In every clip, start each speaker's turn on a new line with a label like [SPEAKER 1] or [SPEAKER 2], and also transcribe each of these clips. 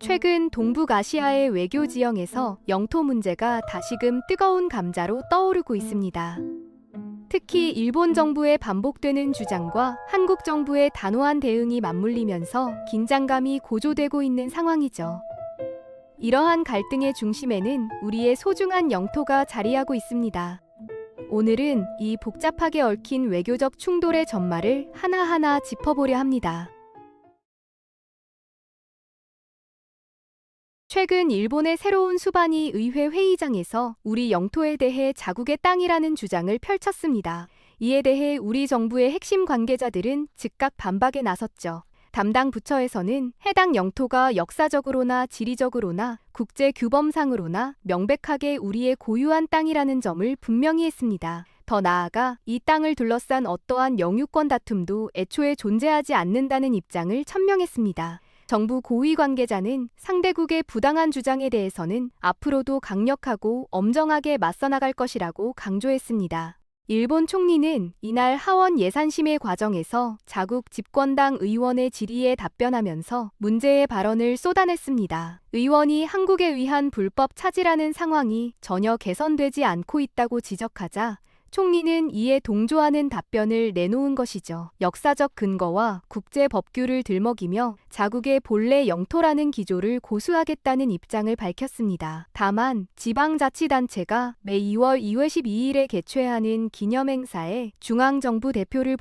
[SPEAKER 1] 최근 동북아시아의 외교 지형에서 영토 문제가 다시금 뜨거운 감자로 떠오르고 있습니다. 특히 일본 정부의 반복되는 주장과 한국 정부의 단호한 대응이 맞물리면서 긴장감이 고조되고 있는 상황이죠. 이러한 갈등의 중심에는 우리의 소중한 영토가 자리하고 있습니다. 오늘은 이 복잡하게 얽힌 외교적 충돌의 전말을 하나하나 짚어보려 합니다. 최근 일본의 새로운 수반이 의회 회의장에서 우리 영토에 대해 자국의 땅이라는 주장을 펼쳤습니다. 이에 대해 우리 정부의 핵심 관계자들은 즉각 반박에 나섰죠. 담당 부처에서는 해당 영토가 역사적으로나 지리적으로나 국제규범상으로나 명백하게 우리의 고유한 땅이라는 점을 분명히 했습니다. 더 나아가 이 땅을 둘러싼 어떠한 영유권 다툼도 애초에 존재하지 않는다는 입장을 천명했습니다. 정부 고위 관계자는 상대국의 부당한 주장에 대해서는 앞으로도 강력하고 엄정하게 맞서 나갈 것이라고 강조했습니다. 일본 총리는 이날 하원 예산심의 과정에서 자국 집권당 의원의 질의에 답변하면서 문제의 발언을 쏟아냈습니다. 의원이 한국에 의한 불법 차지라는 상황이 전혀 개선되지 않고 있다고 지적하자 총리는 이에 동조하는 답변을 내놓은 것이죠. 역사적 근거와 국제 법규를 들먹이며 자국의 본래 영토라는 기조를 고수하겠다는 입장을 밝혔습니다. 다만 지방자치단체가 매 2월 2월 12일에 개최하는 기념행사에 중앙정부 대표를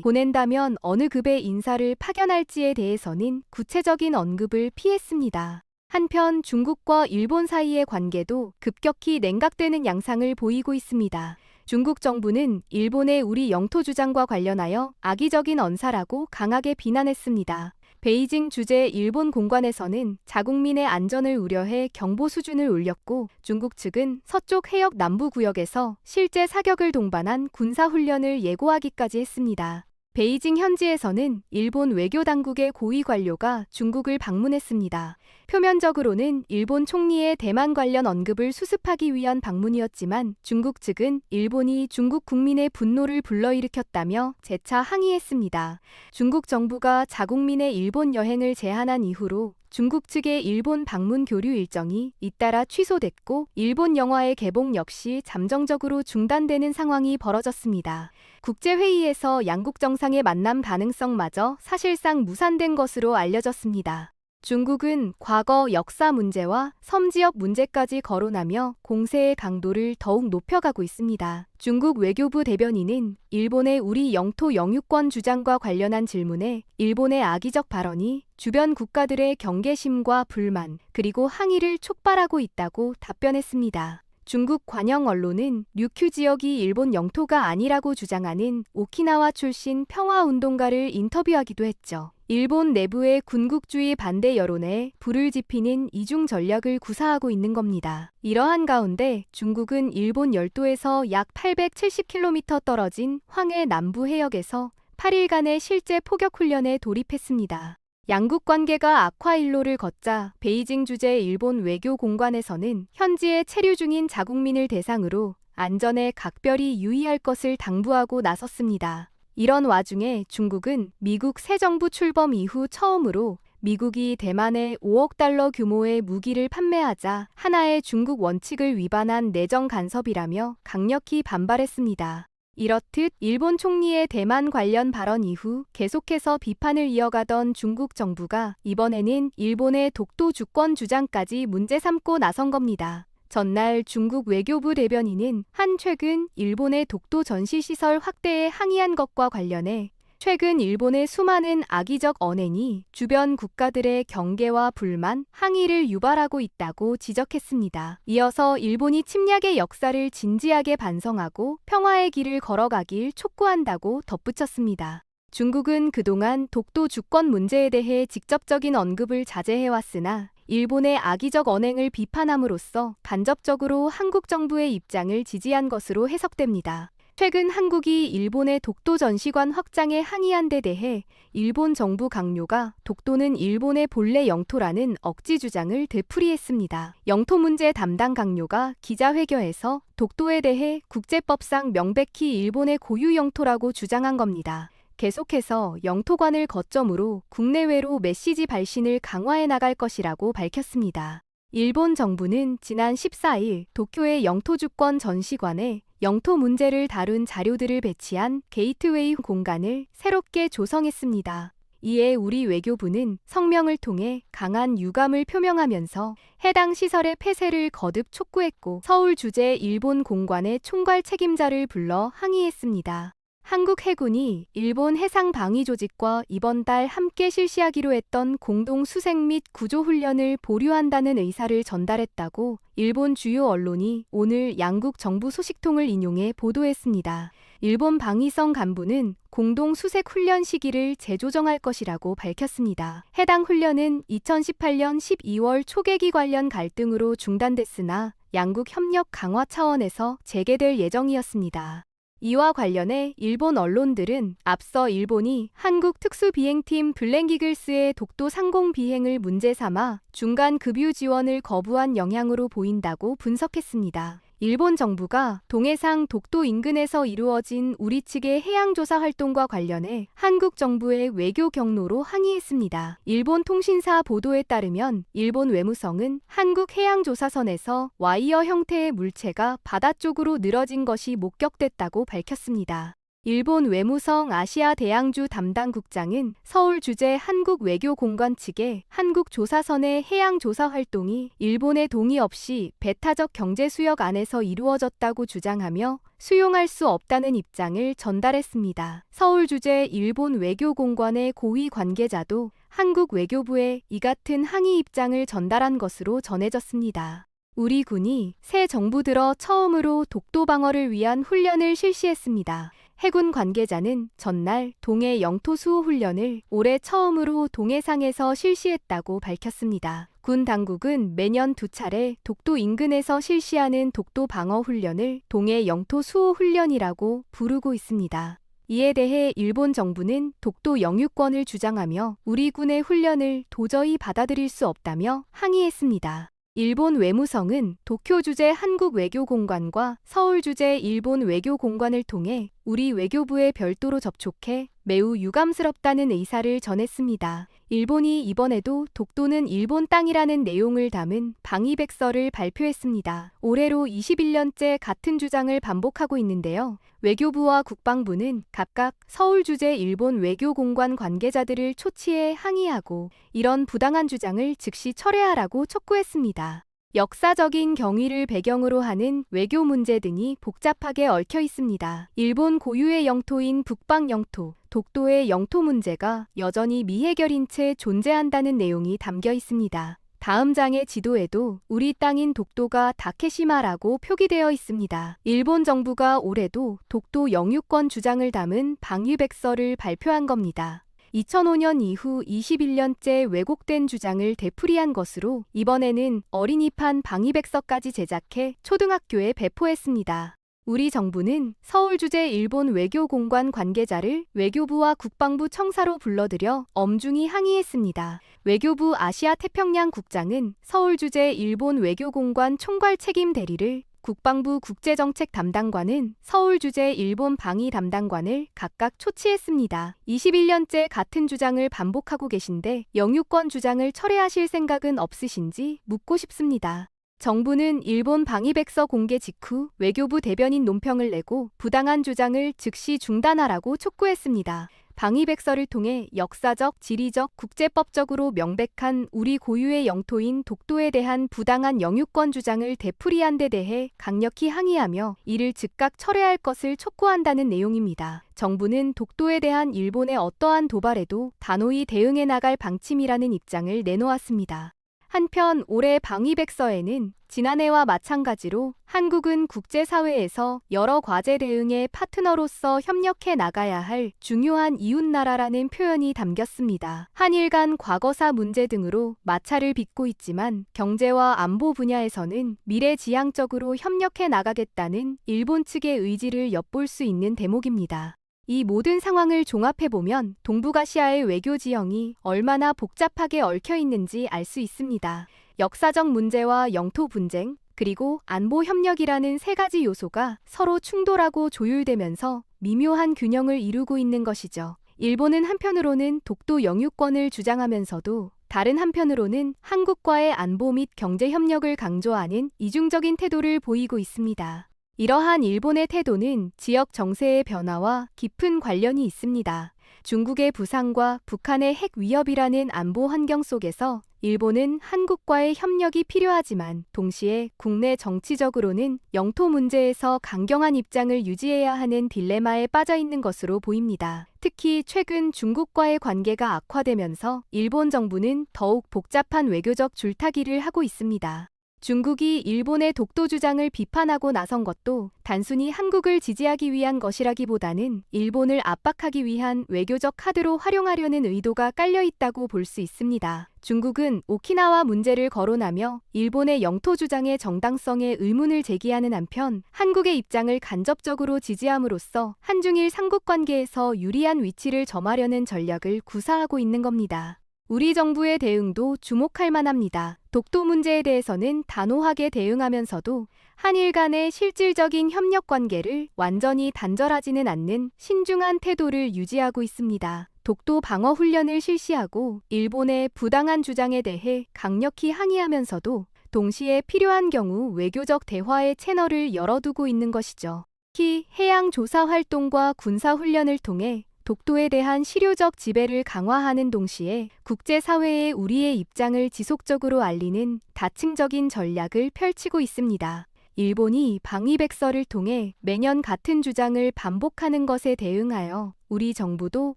[SPEAKER 1] 보낸다면 어느 급의 인사를 파견할지에 대해서는 구체적인 언급을 피했습니다. 한편 중국과 일본 사이의 관계도 급격히 냉각되는 양상을 보이고 있습니다. 중국 정부는 일본의 우리 영토 주장과 관련하여 악의적인 언사라고 강하게 비난했습니다. 베이징 주재 일본 공관에서는 자국민의 안전을 우려해 경보 수준을 올렸고 중국 측은 서쪽 해역 남부 구역에서 실제 사격을 동반한 군사훈련을 예고하기까지 했습니다. 베이징 현지에서는 일본 외교당국의 고위 관료가 중국을 방문했습니다. 표면적으로는 일본 총리의 대만 관련 언급을 수습하기 위한 방문이었지만 중국 측은 일본이 중국 국민의 분노를 불러일으켰다며 재차 항의했습니다. 중국 정부가 자국민의 일본 여행을 제한한 이후로 중국 측의 일본 방문 교류 일정이 잇따라 취소됐고 일본 영화의 개봉 역시 잠정적으로 중단되는 상황이 벌어졌습니다. 국제회의에서 양국 정상의 만남 가능성마저 사실상 무산된 것으로 알려졌습니다. 중국은 과거 역사 문제와 섬지역 문제까지 거론하며 공세의 강도를 더욱 높여가고 있습니다. 중국 외교부 대변인은 일본의 우리 영토 영유권 주장과 관련한 질문에 일본의 악의적 발언이 주변 국가들의 경계심과 불만 그리고 항의를 촉발하고 있다고 답변했습니다. 중국 관영 언론은 류큐 지역이 일본 영토가 아니라고 주장하는 오키나와 출신 평화운동가를 인터뷰하기도 했죠. 일본 내부의 군국주의 반대 여론에 불을 지피는 이중 전략을 구사하고 있는 겁니다. 이러한 가운데 중국은 일본 열도에서 약 870km 떨어진 황해 남부 해역에서 8일간의 실제 포격 훈련에 돌입했습니다. 양국 관계가 악화일로를 걷자 베이징 주재 일본 외교공관에서는 현지에 체류 중인 자국민을 대상으로 안전에 각별히 유의할 것을 당부하고 나섰습니다. 이런 와중에 중국은 미국 새 정부 출범 이후 처음으로 미국이 대만에 5억 달러 규모의 무기를 판매하자 하나의 중국 원칙을 위반한 내정 간섭이라며 강력히 반발했습니다. 이렇듯 일본 총리의 대만 관련 발언 이후 계속해서 비판을 이어가던 중국 정부가 이번에는 일본의 독도 주권 주장까지 문제 삼고 나선 겁니다. 전날 중국 외교부 대변인은 최근 일본의 독도 전시시설 확대에 항의한 것과 관련해 최근 일본의 수많은 악의적 언행이 주변 국가들의 경계와 불만, 항의를 유발하고 있다고 지적했습니다. 이어서 일본이 침략의 역사를 진지하게 반성하고 평화의 길을 걸어가길 촉구한다고 덧붙였습니다. 중국은 그동안 독도 주권 문제에 대해 직접적인 언급을 자제해왔으나 일본의 악의적 언행을 비판함으로써 간접적으로 한국 정부의 입장을 지지한 것으로 해석됩니다. 최근 한국이 일본의 독도 전시관 확장에 항의한 데 대해 일본 정부 강요가 독도는 일본의 본래 영토라는 억지 주장을 되풀이했습니다. 영토 문제 담당 강요가 기자회견에서 독도에 대해 국제법상 명백히 일본의 고유 영토라고 주장한 겁니다. 계속해서 영토관을 거점으로 국내외로 메시지 발신을 강화해 나갈 것이라고 밝혔습니다. 일본 정부는 지난 14일 도쿄의 영토주권 전시관에 영토 문제를 다룬 자료들을 배치한 게이트웨이 공간을 새롭게 조성했습니다. 이에 우리 외교부는 성명을 통해 강한 유감을 표명하면서 해당 시설의 폐쇄를 거듭 촉구했고 서울 주재 일본 공관의 총괄 책임자를 불러 항의했습니다. 한국 해군이 일본 해상방위조직과 이번 달 함께 실시하기로 했던 공동 수색 및 구조 훈련을 보류한다는 의사를 전달했다고 일본 주요 언론이 오늘 양국 정부 소식통을 인용해 보도했습니다. 일본 방위성 간부는 공동 수색 훈련 시기를 재조정할 것이라고 밝혔습니다. 해당 훈련은 2018년 12월 초계기 관련 갈등으로 중단됐으나 양국 협력 강화 차원에서 재개될 예정이었습니다. 이와 관련해 일본 언론들은 앞서 일본이 한국 특수비행팀 블랙이글스의 독도 상공 비행을 문제 삼아 중간 급유 지원을 거부한 영향으로 보인다고 분석했습니다. 일본 정부가 동해상 독도 인근에서 이루어진 우리 측의 해양조사 활동과 관련해 한국 정부의 외교 경로로 항의했습니다. 일본 통신사 보도에 따르면 일본 외무성은 한국 해양조사선에서 와이어 형태의 물체가 바다 쪽으로 늘어진 것이 목격됐다고 밝혔습니다. 일본 외무성 아시아 대양주 담당 국장은 서울 주재 한국 외교공관 측에 한국 조사선의 해양 조사 활동이 일본의 동의 없이 배타적 경제 수역 안에서 이루어졌다고 주장하며 수용할 수 없다는 입장을 전달했습니다. 서울 주재 일본 외교공관의 고위 관계자도 한국 외교부에 이 같은 항의 입장을 전달한 것으로 전해졌습니다. 우리 군이 새 정부 들어 처음으로 독도 방어를 위한 훈련을 실시했습니다. 해군 관계자는 전날 동해 영토 수호 훈련을 올해 처음으로 동해상에서 실시했다고 밝혔습니다. 군 당국은 매년 2차례 독도 인근에서 실시하는 독도 방어 훈련을 동해 영토 수호 훈련이라고 부르고 있습니다. 이에 대해 일본 정부는 독도 영유권을 주장하며 우리 군의 훈련을 도저히 받아들일 수 없다며 항의했습니다. 일본 외무성은 도쿄 주재 한국 외교공관과 서울 주재 일본 외교공관을 통해 우리 외교부에 별도로 접촉해 매우 유감스럽다는 의사를 전했습니다. 일본이 이번에도 독도는 일본 땅이라는 내용을 담은 방위백서를 발표했습니다. 올해로 21년째 같은 주장을 반복하고 있는데요. 외교부와 국방부는 각각 서울 주재 일본 외교공관 관계자들을 초치해 항의하고 이런 부당한 주장을 즉시 철회하라고 촉구했습니다. 역사적인 경위를 배경으로 하는 외교 문제 등이 복잡하게 얽혀 있습니다. 일본 고유의 영토인 북방 영토, 독도의 영토 문제가 여전히 미해결인 채 존재한다는 내용이 담겨 있습니다. 다음 장의 지도에도 우리 땅인 독도가 다케시마라고 표기되어 있습니다. 일본 정부가 올해도 독도 영유권 주장을 담은 방위백서를 발표한 겁니다. 2005년 이후 21년째 왜곡된 주장을 되풀이한 것으로 이번에는 어린이판 방위백서까지 제작해 초등학교에 배포했습니다. 우리 정부는 서울 주재 일본 외교공관 관계자를 외교부와 국방부 청사로 불러들여 엄중히 항의했습니다. 외교부 아시아 태평양 국장은 서울 주재 일본 외교공관 총괄 책임 대리를, 국방부 국제정책 담당관은 서울 주재 일본 방위 담당관을 각각 초치했습니다. 21년째 같은 주장을 반복하고 계신데 영유권 주장을 철회하실 생각은 없으신지 묻고 싶습니다. 정부는 일본 방위백서 공개 직후 외교부 대변인 논평을 내고 부당한 주장을 즉시 중단하라고 촉구했습니다. 방위백서를 통해 역사적, 지리적, 국제법적으로 명백한 우리 고유의 영토인 독도에 대한 부당한 영유권 주장을 되풀이한 데 대해 강력히 항의하며 이를 즉각 철회할 것을 촉구한다는 내용입니다. 정부는 독도에 대한 일본의 어떠한 도발에도 단호히 대응해 나갈 방침이라는 입장을 내놓았습니다. 한편 올해 방위백서에는 지난해와 마찬가지로 한국은 국제사회에서 여러 과제 대응의 파트너로서 협력해 나가야 할 중요한 이웃나라라는 표현이 담겼습니다. 한일 간 과거사 문제 등으로 마찰을 빚고 있지만 경제와 안보 분야에서는 미래지향적으로 협력해 나가겠다는 일본 측의 의지를 엿볼 수 있는 대목입니다. 이 모든 상황을 종합해보면 동북아시아의 외교 지형이 얼마나 복잡하게 얽혀 있는지 알 수 있습니다. 역사적 문제와 영토 분쟁, 그리고 안보 협력이라는 세 가지 요소가 서로 충돌하고 조율되면서 미묘한 균형을 이루고 있는 것이죠. 일본은 한편으로는 독도 영유권을 주장하면서도 다른 한편으로는 한국과의 안보 및 경제 협력을 강조하는 이중적인 태도를 보이고 있습니다. 이러한 일본의 태도는 지역 정세의 변화와 깊은 관련이 있습니다. 중국의 부상과 북한의 핵 위협이라는 안보 환경 속에서 일본은 한국과의 협력이 필요하지만 동시에 국내 정치적으로는 영토 문제에서 강경한 입장을 유지해야 하는 딜레마에 빠져 있는 것으로 보입니다. 특히 최근 중국과의 관계가 악화되면서 일본 정부는 더욱 복잡한 외교적 줄타기를 하고 있습니다. 중국이 일본의 독도 주장을 비판하고 나선 것도 단순히 한국을 지지하기 위한 것이라기보다는 일본을 압박하기 위한 외교적 카드로 활용하려는 의도가 깔려 있다고 볼 수 있습니다. 중국은 오키나와 문제를 거론하며 일본의 영토 주장의 정당성에 의문을 제기하는 한편 한국의 입장을 간접적으로 지지함으로써 한중일 삼국관계에서 유리한 위치를 점하려는 전략을 구사하고 있는 겁니다. 우리 정부의 대응도 주목할 만합니다. 독도 문제에 대해서는 단호하게 대응하면서도 한일 간의 실질적인 협력 관계를 완전히 단절하지는 않는 신중한 태도를 유지하고 있습니다. 독도 방어 훈련을 실시하고 일본의 부당한 주장에 대해 강력히 항의하면서도 동시에 필요한 경우 외교적 대화의 채널을 열어두고 있는 것이죠. 특히 해양 조사 활동과 군사 훈련을 통해 독도에 대한 실효적 지배를 강화하는 동시에 국제사회에 우리의 입장을 지속적으로 알리는 다층적인 전략을 펼치고 있습니다. 일본이 방위백서를 통해 매년 같은 주장을 반복하는 것에 대응하여 우리 정부도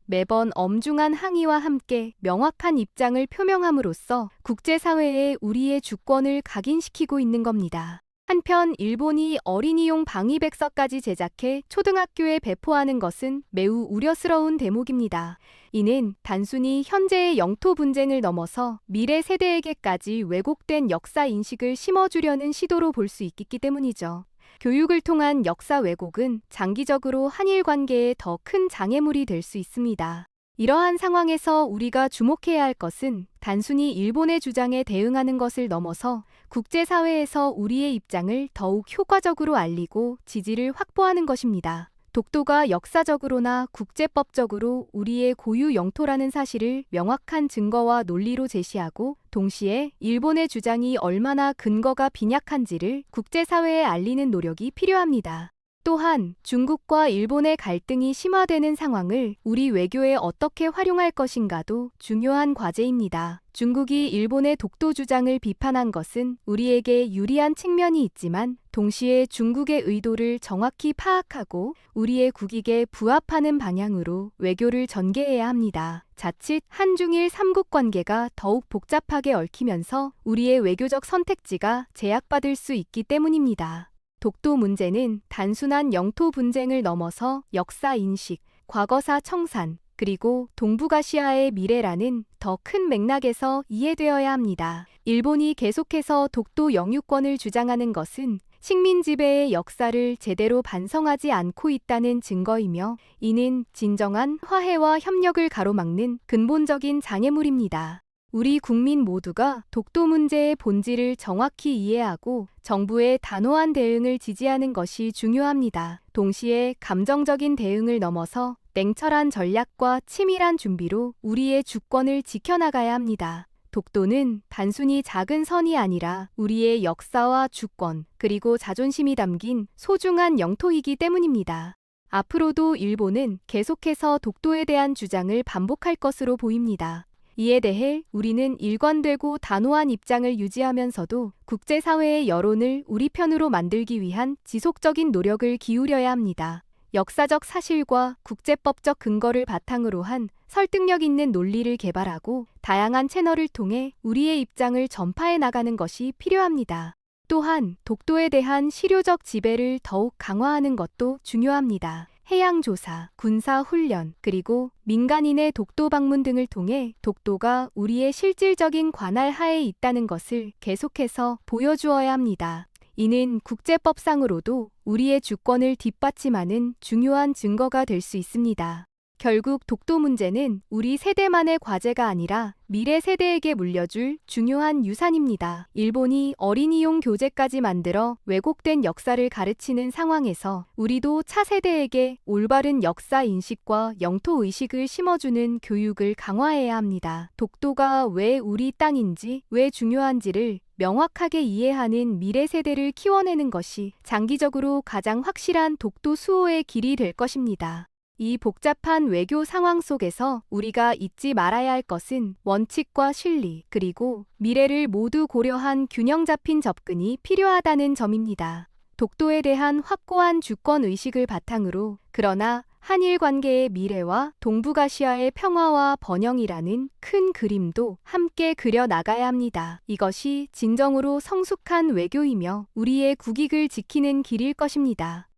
[SPEAKER 1] 매번 엄중한 항의와 함께 명확한 입장을 표명함으로써 국제사회에 우리의 주권을 각인시키고 있는 겁니다. 한편 일본이 어린이용 방위백서까지 제작해 초등학교에 배포하는 것은 매우 우려스러운 대목입니다. 이는 단순히 현재의 영토 분쟁을 넘어서 미래 세대에게까지 왜곡된 역사 인식을 심어주려는 시도로 볼 수 있기 때문이죠. 교육을 통한 역사 왜곡은 장기적으로 한일 관계에 더 큰 장애물이 될 수 있습니다. 이러한 상황에서 우리가 주목해야 할 것은 단순히 일본의 주장에 대응하는 것을 넘어서 국제사회에서 우리의 입장을 더욱 효과적으로 알리고 지지를 확보하는 것입니다. 독도가 역사적으로나 국제법적으로 우리의 고유 영토라는 사실을 명확한 증거와 논리로 제시하고 동시에 일본의 주장이 얼마나 근거가 빈약한지를 국제사회에 알리는 노력이 필요합니다. 또한 중국과 일본의 갈등이 심화되는 상황을 우리 외교에 어떻게 활용할 것인가도 중요한 과제입니다. 중국이 일본의 독도 주장을 비판한 것은 우리에게 유리한 측면이 있지만 동시에 중국의 의도를 정확히 파악하고 우리의 국익에 부합하는 방향으로 외교를 전개해야 합니다. 자칫 한중일 삼국관계가 더욱 복잡하게 얽히면서 우리의 외교적 선택지가 제약받을 수 있기 때문입니다. 독도 문제는 단순한 영토 분쟁을 넘어서 역사 인식, 과거사 청산, 그리고 동북아시아의 미래라는 더 큰 맥락에서 이해되어야 합니다. 일본이 계속해서 독도 영유권을 주장하는 것은 식민 지배의 역사를 제대로 반성하지 않고 있다는 증거이며 이는 진정한 화해와 협력을 가로막는 근본적인 장애물입니다. 우리 국민 모두가 독도 문제의 본질을 정확히 이해하고 정부의 단호한 대응을 지지하는 것이 중요합니다. 동시에 감정적인 대응을 넘어서 냉철한 전략과 치밀한 준비로 우리의 주권을 지켜나가야 합니다. 독도는 단순히 작은 선이 아니라 우리의 역사와 주권, 그리고 자존심이 담긴 소중한 영토이기 때문입니다. 앞으로도 일본은 계속해서 독도에 대한 주장을 반복할 것으로 보입니다. 이에 대해 우리는 일관되고 단호한 입장을 유지하면서도 국제사회의 여론을 우리 편으로 만들기 위한 지속적인 노력을 기울여야 합니다. 역사적 사실과 국제법적 근거를 바탕으로 한 설득력 있는 논리를 개발하고 다양한 채널을 통해 우리의 입장을 전파해 나가는 것이 필요합니다. 또한 독도에 대한 실효적 지배를 더욱 강화하는 것도 중요합니다. 해양조사, 군사훈련, 그리고 민간인의 독도 방문 등을 통해 독도가 우리의 실질적인 관할 하에 있다는 것을 계속해서 보여주어야 합니다. 이는 국제법상으로도 우리의 주권을 뒷받침하는 중요한 증거가 될 수 있습니다. 결국 독도 문제는 우리 세대만의 과제가 아니라 미래 세대에게 물려줄 중요한 유산입니다. 일본이 어린이용 교재까지 만들어 왜곡된 역사를 가르치는 상황에서 우리도 차세대에게 올바른 역사 인식과 영토 의식을 심어주는 교육을 강화해야 합니다. 독도가 왜 우리 땅인지, 왜 중요한지를 명확하게 이해하는 미래 세대를 키워내는 것이 장기적으로 가장 확실한 독도 수호의 길이 될 것입니다. 이 복잡한 외교 상황 속에서 우리가 잊지 말아야 할 것은 원칙과 실리, 그리고 미래를 모두 고려한 균형 잡힌 접근이 필요하다는 점입니다. 독도에 대한 확고한 주권 의식을 바탕으로, 그러나 한일 관계의 미래와 동북아시아의 평화와 번영이라는 큰 그림도 함께 그려 나가야 합니다. 이것이 진정으로 성숙한 외교이며 우리의 국익을 지키는 길일 것입니다.